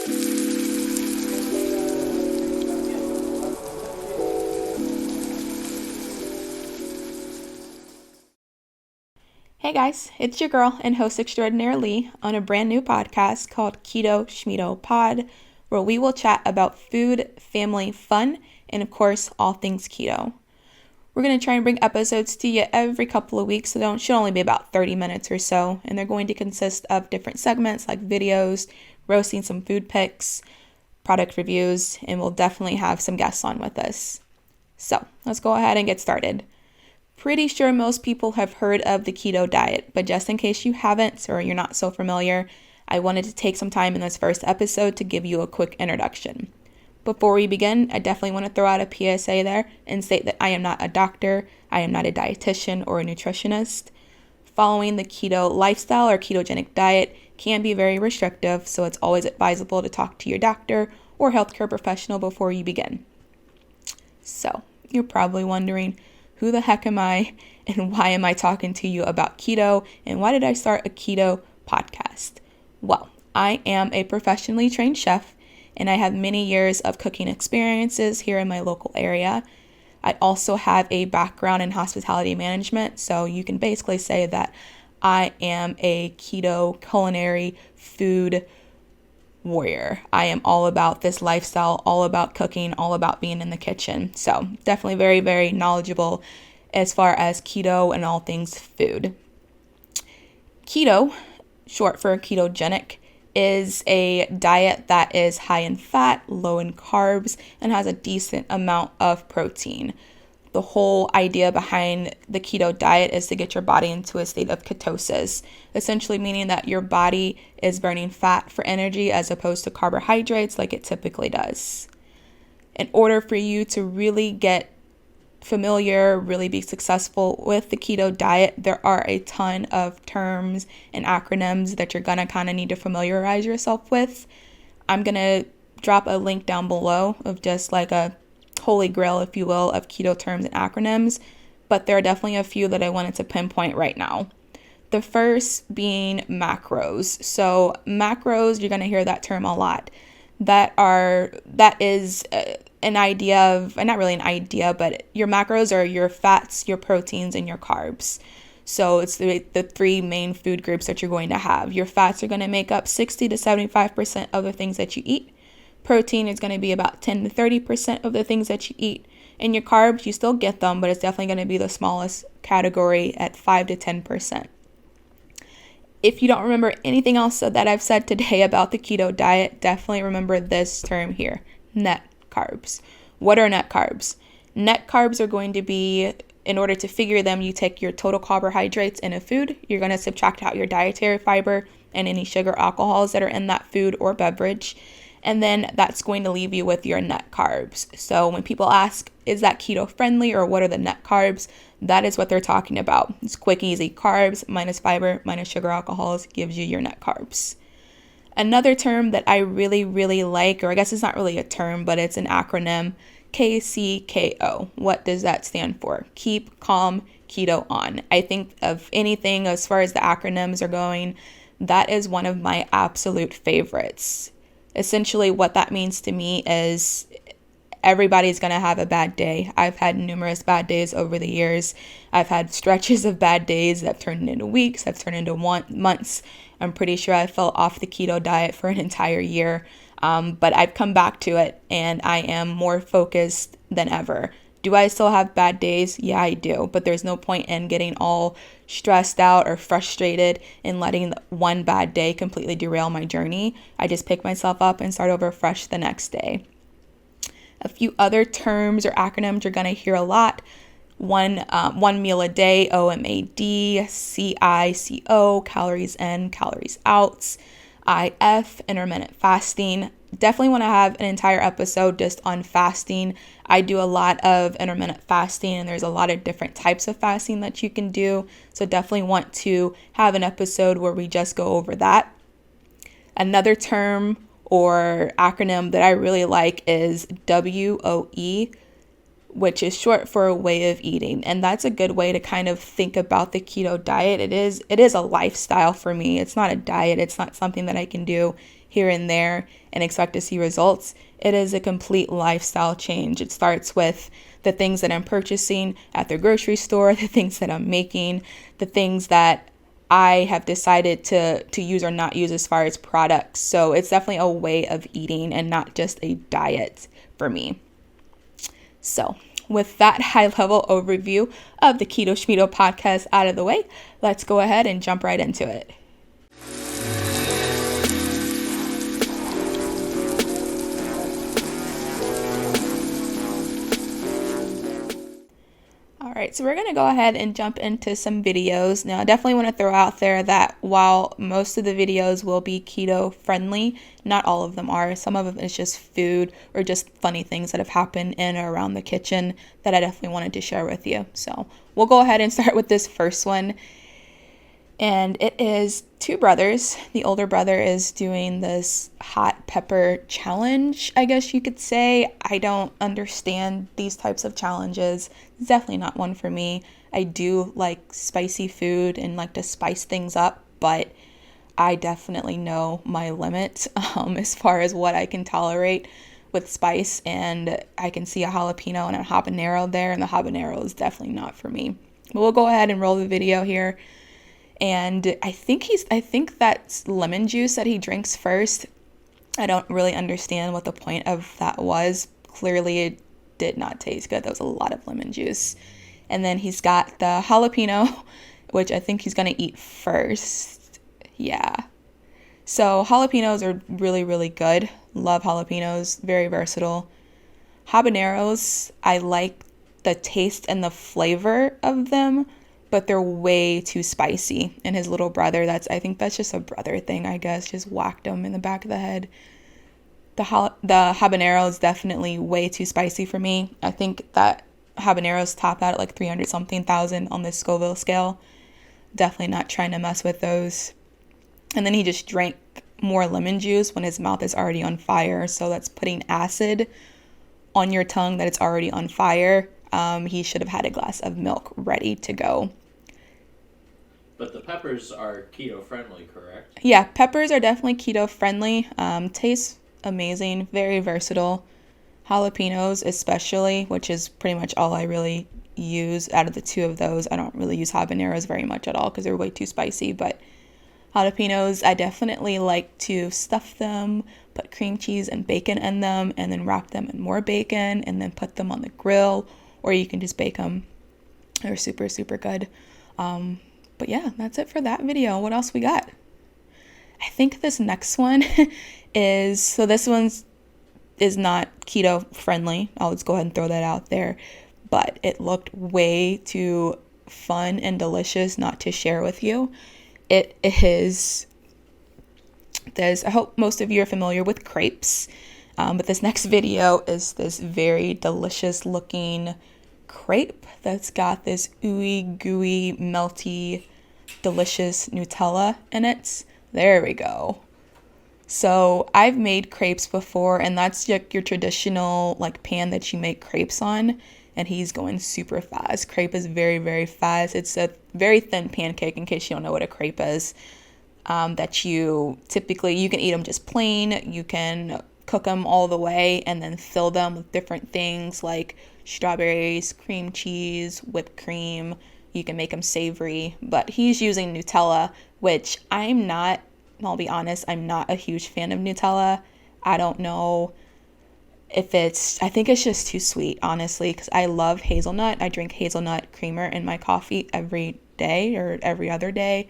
Hey guys, it's your girl and host extraordinaire Lee on a brand new podcast called Keto Schmeto Pod, where we will chat about food, family, fun, and of course, all things keto. We're going to try and bring episodes to you every couple of weeks, so they should only be about 30 minutes or so, and they're going to consist of different segments like videos, roasting some food pics, product reviews, and we'll definitely have some guests on with us. So let's go ahead and get started. Pretty sure most people have heard of the keto diet, but just in case you haven't or you're not so familiar, I wanted to take some time in this first episode to give you a quick introduction. Before we begin, I definitely want to throw out a PSA there and state that I am not a doctor, I am not a dietitian or a nutritionist. Following the keto lifestyle or ketogenic diet can be very restrictive, so it's always advisable to talk to your doctor or healthcare professional before you begin. So, you're probably wondering, who the heck am I and why am I talking to you about keto and why did I start a keto podcast? Well, I am a professionally trained chef and I have many years of cooking experiences here in my local area. I also have a background in hospitality management, so you can basically say that I am a keto culinary food warrior. I am all about this lifestyle, all about cooking, all about being in the kitchen. So definitely very, very knowledgeable as far as keto and all things food. Keto, short for ketogenic, is a diet that is high in fat, low in carbs, and has a decent amount of protein. The whole idea behind the keto diet is to get your body into a state of ketosis, essentially meaning that your body is burning fat for energy as opposed to carbohydrates like it typically does. In order for you to really get familiar, really be successful with the keto diet, there are a ton of terms and acronyms that you're gonna kind of need to familiarize yourself with. I'm gonna drop a link down below of just like a holy grail, if you will, of keto terms and acronyms, but there are definitely a few that I wanted to pinpoint right now. The first being macros. So macros, you're going to hear that term a lot. That is an idea of, not really an idea, but your macros are your fats, your proteins, and your carbs. So it's the three main food groups that you're going to have. Your fats are going to make up 60 to 75% of the things that you eat. Protein is going to be about 10 to 30% of the things that you eat. And your carbs, you still get them, but it's definitely going to be the smallest category at 5 to 10%. If you don't remember anything else that I've said today about the keto diet, definitely remember this term here, net carbs. What are net carbs? Net carbs are going to be, in order to figure them, you take your total carbohydrates in a food, you're going to subtract out your dietary fiber and any sugar alcohols that are in that food or beverage. And then that's going to leave you with your net carbs. So when people ask, is that keto friendly or what are the net carbs? That is what they're talking about. It's quick, easy carbs minus fiber minus sugar alcohols gives you your net carbs. Another term that I really, really like, or I guess it's not really a term, but it's an acronym, KCKO. What does that stand for? Keep calm, keto on. I think of anything as far as the acronyms are going, that is one of my absolute favorites. Essentially, what that means to me is everybody's going to have a bad day. I've had numerous bad days over the years. I've had stretches of bad days that have turned into weeks, that have turned into months. I'm pretty sure I fell off the keto diet for an entire year, but I've come back to it and I am more focused than ever. Do I still have bad days? Yeah, I do, but there's no point in getting all stressed out or frustrated and letting one bad day completely derail my journey. I just pick myself up and start over fresh the next day. A few other terms or acronyms you're going to hear a lot. One meal a day, OMAD, CICO, calories in, calories out, IF, intermittent fasting. Definitely want to have an entire episode just on fasting. I do a lot of intermittent fasting and there's a lot of different types of fasting that you can do. So definitely want to have an episode where we just go over that. Another term or acronym that I really like is WOE, which is short for a way of eating. And that's a good way to kind of think about the keto diet. It is a lifestyle for me. It's not a diet. It's not something that I can do here and there and expect to see results. It is a complete lifestyle change. It starts with the things that I'm purchasing at the grocery store, the things that I'm making, the things that I have decided to use or not use as far as products. So it's definitely a way of eating and not just a diet for me. So with that high-level overview of the Keto Schmeto podcast out of the way, let's go ahead and jump right into it. All right, so we're going to go ahead and jump into some videos. Now, I definitely want to throw out there that while most of the videos will be keto friendly, not all of them are. Some of them is just food or just funny things that have happened in or around the kitchen that I definitely wanted to share with you. So we'll go ahead and start with this first one. And it is two brothers. The older brother is doing this hot pepper challenge, I guess you could say. I don't understand these types of challenges. It's definitely not one for me. I do like spicy food and like to spice things up, but I definitely know my limit as far as what I can tolerate with spice. And I can see a jalapeno and a habanero there, and the habanero is definitely not for me. But we'll go ahead and roll the video here. And I think that's lemon juice that he drinks first. I don't really understand what the point of that was. Clearly it did not taste good. That was a lot of lemon juice. And then he's got the jalapeno, which I think he's going to eat first. Yeah. So jalapenos are really, really good. Love jalapenos. Very versatile. Habaneros, I like the taste and the flavor of them, but they're way too spicy. And his little brother, I think that's just a brother thing, I guess, just whacked him in the back of the head. The habanero is definitely way too spicy for me. I think that habaneros top out at like 300 something thousand on the Scoville scale. Definitely not trying to mess with those. And then he just drank more lemon juice when his mouth is already on fire. So that's putting acid on your tongue that it's already on fire. He should have had a glass of milk ready to go. But the peppers are keto friendly, correct? Yeah, peppers are definitely keto friendly. Tastes amazing, very versatile. Jalapenos especially, which is pretty much all I really use out of the two of those. I don't really use habaneros very much at all because they're way too spicy, but jalapenos, I definitely like to stuff them, put cream cheese and bacon in them, and then wrap them in more bacon, and then put them on the grill, or you can just bake them. They're super, super good. But yeah, that's it for that video. What else we got? I think this next one is not keto friendly. I'll just go ahead and throw that out there. But it looked way too fun and delicious not to share with you. It is, I hope most of you are familiar with crepes. But this next video is this very delicious looking crepe that's got this ooey gooey melty delicious Nutella in it. There we go. So I've made crepes before, and that's your traditional like pan that you make crepes on, and he's going super fast. Crepe is very, very fast. It's a very thin pancake, in case you don't know what a crepe is, that you can eat them just plain. You can cook them all the way and then fill them with different things like strawberries, cream cheese, whipped cream. You can make them savory, but he's using Nutella, which I'll be honest, I'm not a huge fan of Nutella. I don't know I think it's just too sweet, honestly, because I love hazelnut. I drink hazelnut creamer in my coffee every day or every other day.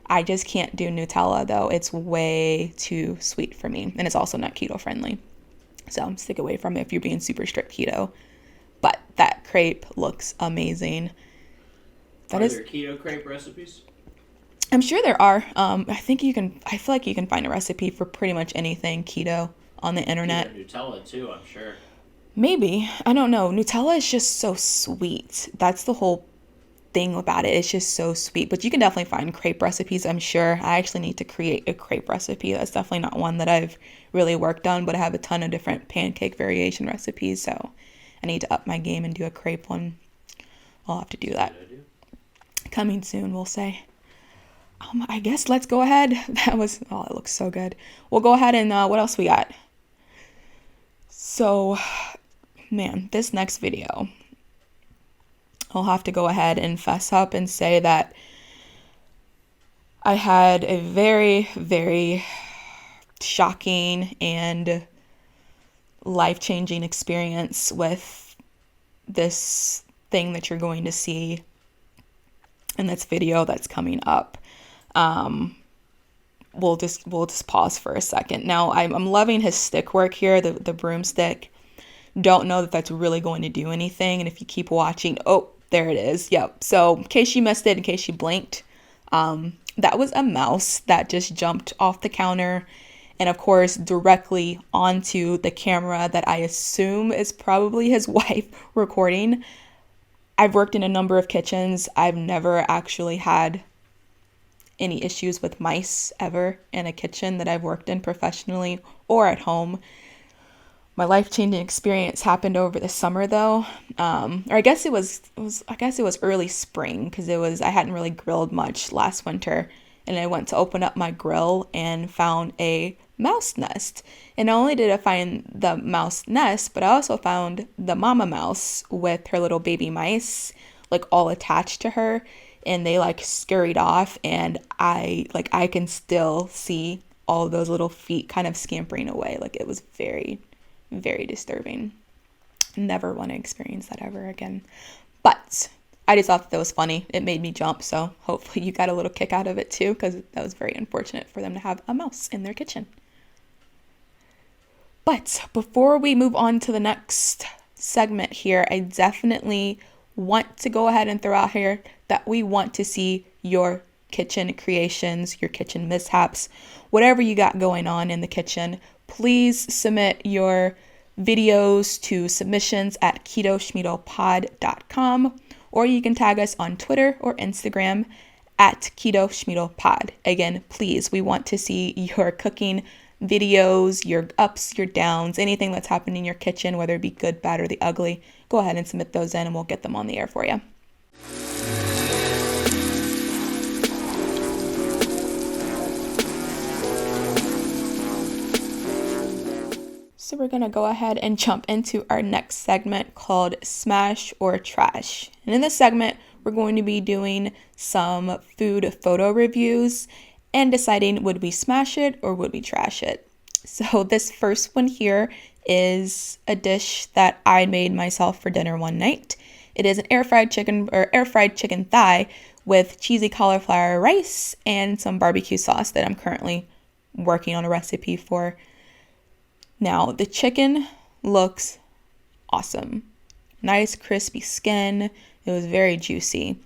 I just can't do Nutella, though. It's way too sweet for me, and it's also not keto friendly. So stick away from it if you're being super strict keto. But that crepe looks amazing. Are there keto crepe recipes? I'm sure there are. I feel like you can find a recipe for pretty much anything keto on the internet. Nutella too, I'm sure. Maybe. I don't know. Nutella is just so sweet. That's the whole thing about it. It's just so sweet. But you can definitely find crepe recipes, I'm sure. I actually need to create a crepe recipe. That's definitely not one that I've really worked on, but I have a ton of different pancake variation recipes. So I need to up my game and do a crepe one. I'll have to do that. Coming soon, we'll say. I guess let's go ahead. It looks so good. We'll go ahead and what else we got? So, man, this next video, I'll have to go ahead and fess up and say that I had a very, very shocking and life-changing experience with this thing that you're going to see in this video that's coming up. We'll just pause for a second. Now, I'm loving his stick work here, the broomstick. Don't know that that's really going to do anything. And if you keep watching, oh, there it is. Yep. So in case you missed it, in case you blinked, that was a mouse that just jumped off the counter and, of course, directly onto the camera that I assume is probably his wife recording. I've worked in a number of kitchens. I've never actually had any issues with mice ever in a kitchen that I've worked in professionally or at home. My life-changing experience happened over the summer though. Or I guess it was early spring because I hadn't really grilled much last winter, and I went to open up my grill and found a mouse nest. And not only did I find the mouse nest, but I also found the mama mouse with her little baby mice like all attached to her. And they like scurried off, and I can still see all of those little feet kind of scampering away. Like, it was very, very disturbing. Never want to experience that ever again. But I just thought that was funny. It made me jump, so hopefully you got a little kick out of it too, because that was very unfortunate for them to have a mouse in their kitchen. But before we move on to the next segment here, I definitely want to go ahead and throw out here that we want to see your kitchen creations, your kitchen mishaps, whatever you got going on in the kitchen. Please submit your videos to submissions@ketoschmetopod.com, or you can tag us on Twitter or Instagram at Keto Schmeto Pod. Again, please, we want to see your cooking videos, your ups, your downs, anything that's happening in your kitchen, whether it be good, bad, or the ugly. Go ahead and submit those in and we'll get them on the air for you. So we're going to go ahead and jump into our next segment called Smash or Trash. And in this segment, we're going to be doing some food photo reviews and deciding would we smash it or would we trash it. So this first one here is a dish that I made myself for dinner one night. It is an air fried chicken thigh with cheesy cauliflower rice and some barbecue sauce that I'm currently working on a recipe for. Now, the chicken looks awesome. Nice crispy skin. It was very juicy.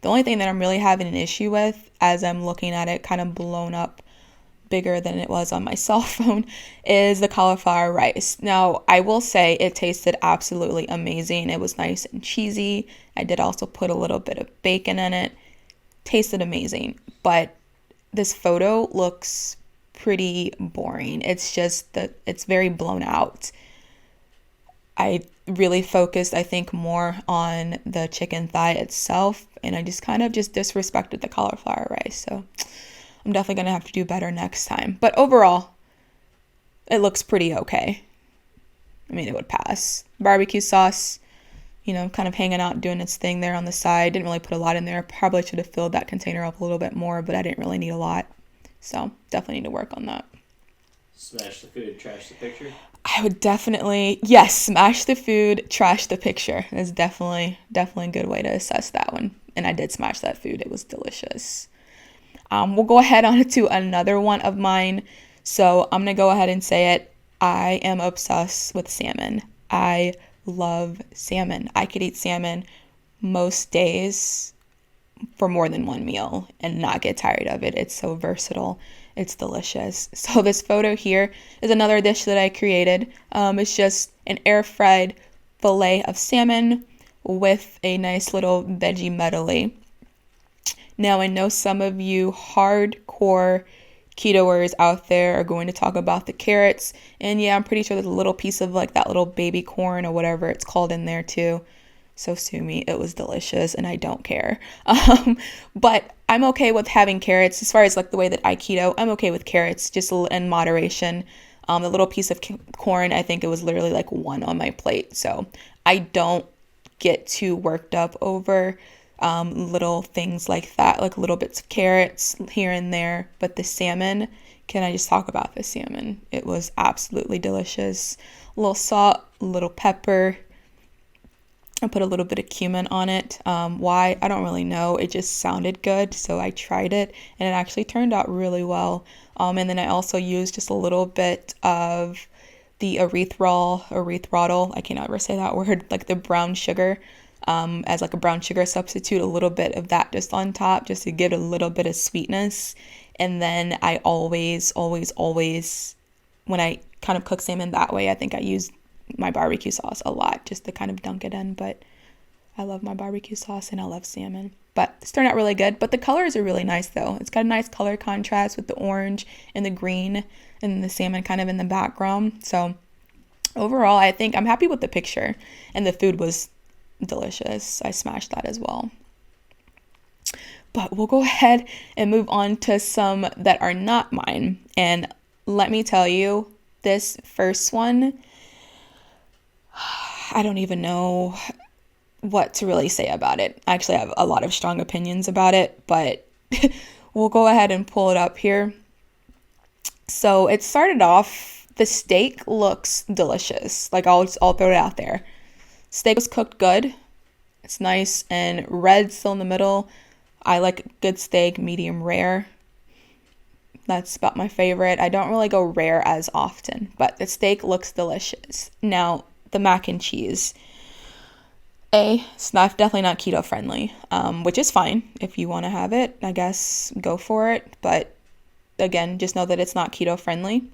The only thing that I'm really having an issue with, as I'm looking at it kind of blown up bigger than it was on my cell phone, is the cauliflower rice. Now, I will say it tasted absolutely amazing. It was nice and cheesy. I did also put a little bit of bacon in it. Tasted amazing. But this photo looks pretty boring. It's just that it's very blown out. I really focused, I think, more on the chicken thigh itself, and I just kind of disrespected the cauliflower rice. So I'm definitely going to have to do better next time. But overall, it looks pretty okay. I mean, it would pass. Barbecue sauce, kind of hanging out, doing its thing there on the side. Didn't really put a lot in there. Probably should have filled that container up a little bit more, but I didn't really need a lot. So definitely need to work on that. Smash the food, trash the picture? I would definitely, yes, smash the food, trash the picture. That's definitely a good way to assess that one. And I did smash that food. It was delicious. We'll go ahead on to another one of mine. So I'm going to go ahead and say it. I am obsessed with salmon. I love salmon. I could eat salmon most days for more than one meal and not get tired of it. It's so versatile. It's delicious. So this photo here is another dish that I created. It's just an air fried fillet of salmon with a nice little veggie medley. Now, I know some of you hardcore ketoers out there are going to talk about the carrots. And yeah, I'm pretty sure there's a little piece of like that little baby corn or whatever it's called in there too. So sue me, it was delicious and I don't care. But I'm okay with having carrots. As far as like the way that I keto, I'm okay with carrots just in moderation. The little piece of corn, I think it was literally like one on my plate. So I don't get too worked up over little things like that, like little bits of carrots here and there. But the salmon, can I just talk about the salmon? It was absolutely delicious. A little salt, a little pepper. I put a little bit of cumin on it. Why? I don't really know. It just sounded good, so I tried it, and it actually turned out really well. And then I also used just a little bit of the erythritol, I can't ever say that word, like the brown sugar, as like a brown sugar substitute, a little bit of that just on top, just to give it a little bit of sweetness. And then I always, when I kind of cook salmon that way, I think I use my barbecue sauce a lot just to kind of dunk it in. But I love my barbecue sauce and I love salmon. But this turned out really good. But the colors are really nice though. It's got a nice color contrast with the orange and the green and the salmon kind of in the background. So overall, I think I'm happy with the picture, and the food was delicious. I smashed that as well. But we'll go ahead and move on to some that are not mine. And let me tell you, this first one, I don't even know what to really say about it. I actually have a lot of strong opinions about it, but we'll go ahead and pull it up here. So it started off, the steak looks delicious. Like I'll throw it out there. Steak was cooked good. It's nice and red still in the middle. I like good steak, medium rare. That's about my favorite. I don't really go rare as often, but the steak looks delicious. Now, the mac and cheese. It's definitely not keto friendly, which is fine. If you want to have it, I guess go for it. But again, just know that it's not keto friendly.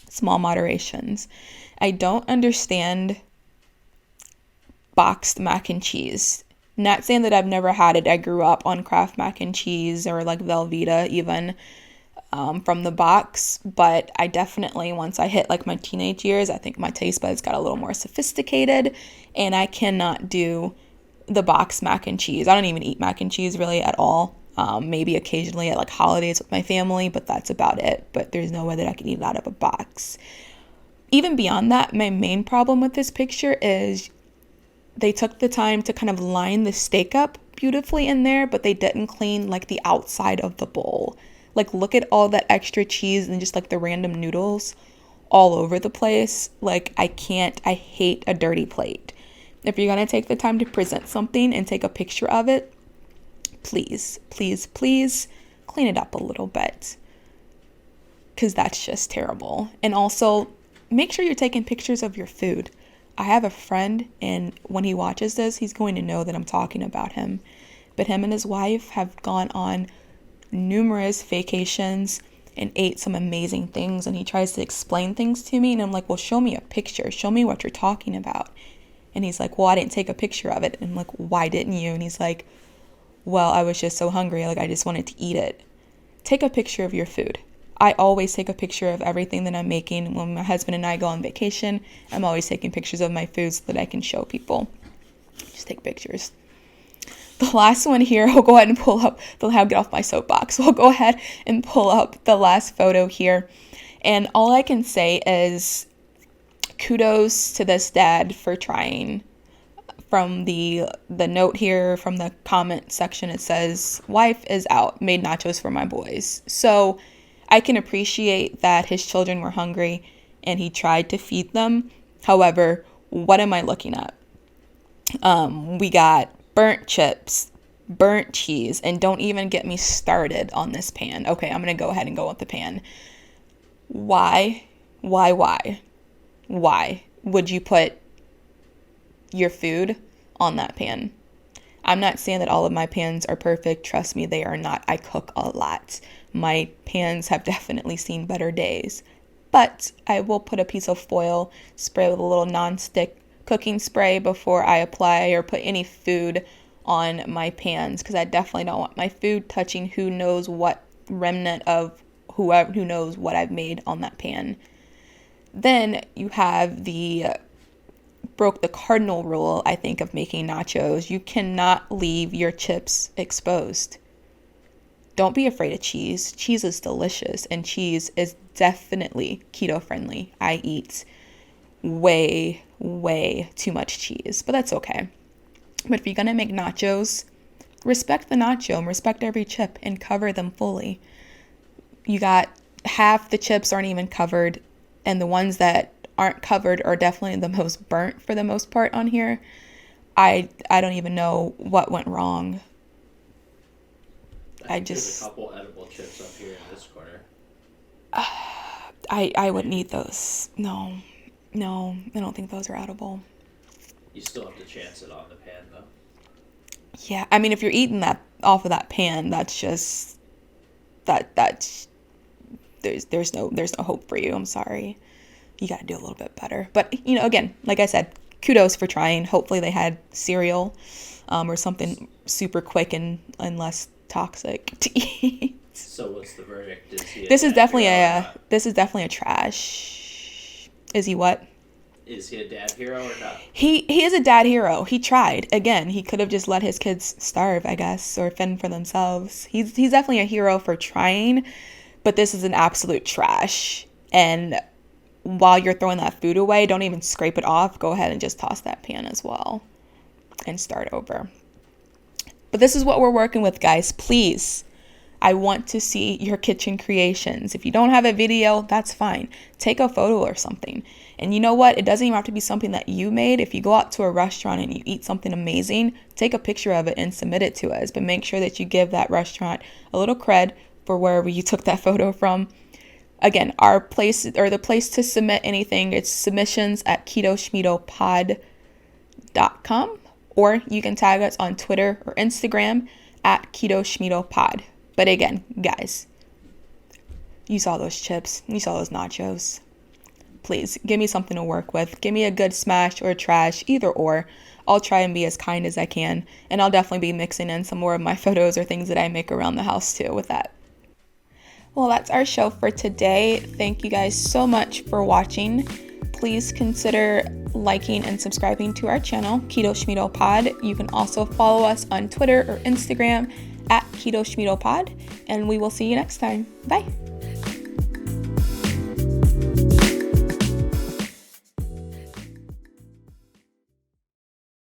Small moderations. I don't understand boxed mac and cheese. Not saying that I've never had it. I grew up on Kraft mac and cheese or like Velveeta even. From the box, but I definitely, once I hit like my teenage years, I think my taste buds got a little more sophisticated, and I cannot do the box mac and cheese. I don't even eat mac and cheese really at all. Maybe occasionally at like holidays with my family, but that's about it. But there's no way that I can eat it out of a box. Even beyond that, my main problem with this picture is they took the time to kind of line the steak up beautifully in there, but they didn't clean like the outside of the bowl. Like, look at all that extra cheese and just like the random noodles all over the place. Like, I hate a dirty plate. If you're going to take the time to present something and take a picture of it, please clean it up a little bit. Because that's just terrible. And also, make sure you're taking pictures of your food. I have a friend, and when he watches this, he's going to know that I'm talking about him. But him and his wife have gone on numerous vacations and ate some amazing things, and he tries to explain things to me, and I'm like, well, show me a picture, show me what you're talking about. And he's like, well, I didn't take a picture of it. And I'm like, why didn't you? And he's like, well, I was just so hungry, like I just wanted to eat it. Take a picture of your food. I always take a picture of everything that I'm making. When my husband and I go on vacation, I'm always taking pictures of my food so that I can show people. Just take pictures. The last one here, we'll go ahead and pull up, get off my soapbox. We'll go ahead and pull up the last photo here. And all I can say is kudos to this dad for trying. From the note here, from the comment section, it says, wife is out, made nachos for my boys. So I can appreciate that his children were hungry and he tried to feed them. However, what am I looking at? We got burnt chips, burnt cheese, and don't even get me started on this pan. Okay, I'm going to go ahead and go with the pan. Why would you put your food on that pan? I'm not saying that all of my pans are perfect. Trust me, they are not. I cook a lot. My pans have definitely seen better days. But I will put a piece of foil, spray with a little non-stick cooking spray before I apply or put any food on my pans, because I definitely don't want my food touching who knows what remnant of who knows what I've made on that pan. Then you have broke the cardinal rule, I think, of making nachos. You cannot leave your chips exposed. Don't be afraid of cheese. Cheese is delicious, and cheese is definitely keto friendly. I eat way too much cheese, but that's okay. But if you're gonna make nachos, respect the nacho and respect every chip and cover them fully. You got half the chips aren't even covered, and the ones that aren't covered are definitely the most burnt for the most part on here. I don't even know what went wrong. There's a couple edible chips up here in this corner. I wouldn't eat those. No, I don't think those are edible. You still have to chance it on the pan, though. Yeah, I mean, if you're eating that off of that pan, that's just that's there's no hope for you. I'm sorry. You got to do a little bit better. But, again, like I said, kudos for trying. Hopefully they had cereal or something super quick and less toxic to eat. So what's the verdict? This is definitely a trash. Is he what? Is he a dad hero or not? He is a dad hero. He tried. Again, he could have just let his kids starve, I guess, or fend for themselves. He's definitely a hero for trying, but this is an absolute trash. And while you're throwing that food away, don't even scrape it off. Go ahead and just toss that pan as well and start over. But this is what we're working with, guys. Please, I want to see your kitchen creations. If you don't have a video, that's fine. Take a photo or something. And you know what? It doesn't even have to be something that you made. If you go out to a restaurant and you eat something amazing, take a picture of it and submit it to us. But make sure that you give that restaurant a little cred for wherever you took that photo from. Again, our place, or the place to submit anything, it's submissions@ketoschmetopod.com, or you can tag us on Twitter or Instagram @KetoSchmetoPod. But again, guys, you saw those chips, you saw those nachos. Please, give me something to work with. Give me a good smash or trash, either or. I'll try and be as kind as I can, and I'll definitely be mixing in some more of my photos or things that I make around the house too with that. Well, that's our show for today. Thank you guys so much for watching. Please consider liking and subscribing to our channel, Keto Schmeto Pod. You can also follow us on Twitter or Instagram @Keto Schmeto Pod, and we will see you next time. Bye.